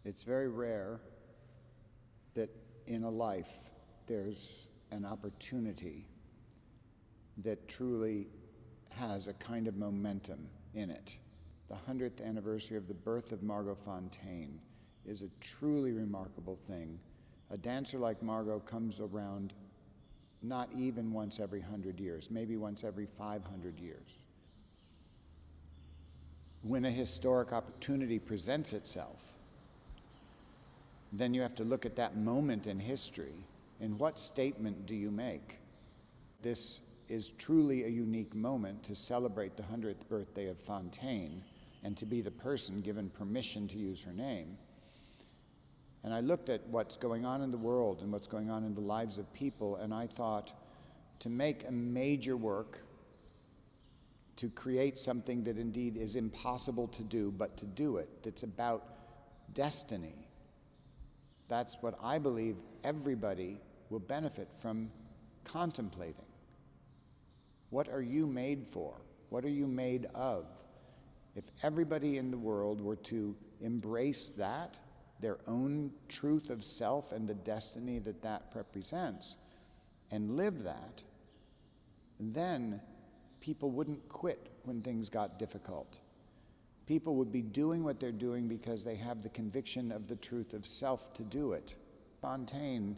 It's very rare that in a life there's an opportunity that truly has a kind of momentum in it. The 100th anniversary of the birth of Margot Fonteyn is a truly remarkable thing. A dancer like Margot comes around not even once every 100 years, maybe once every 500 years. When a historic opportunity presents itself, then you have to look at that moment in history and what statement do you make? This is truly a unique moment to celebrate the 100th birthday of Fonteyn and to be the person given permission to use her name. And I looked at what's going on in the world and what's going on in the lives of people, and I thought, to make a major work, to create something that indeed is impossible to do, but to do it, that's about destiny, that's what I believe everybody will benefit from contemplating. What are you made for? What are you made of? If everybody in the world were to embrace that, their own truth of self and the destiny that that represents, and live that, then people wouldn't quit when things got difficult. People would be doing what they're doing because they have the conviction of the truth of self to do it. Fonteyn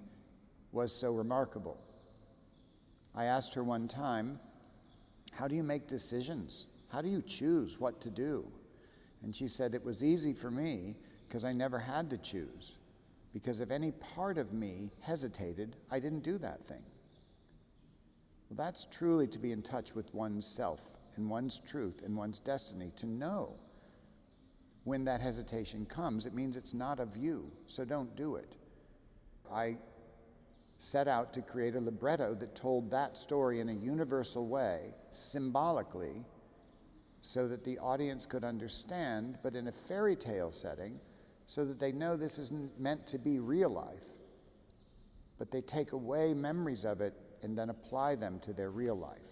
was so remarkable. I asked her one time, how do you make decisions? How do you choose what to do? And she said, it was easy for me because I never had to choose. Because if any part of me hesitated, I didn't do that thing. Well, that's truly to be in touch with one's self and one's truth and one's destiny, to know when that hesitation comes, it means it's not of you, so don't do it. I set out to create a libretto that told that story in a universal way, symbolically, so that the audience could understand, but in a fairy tale setting, so that they know this isn't meant to be real life, but they take away memories of it and then apply them to their real life.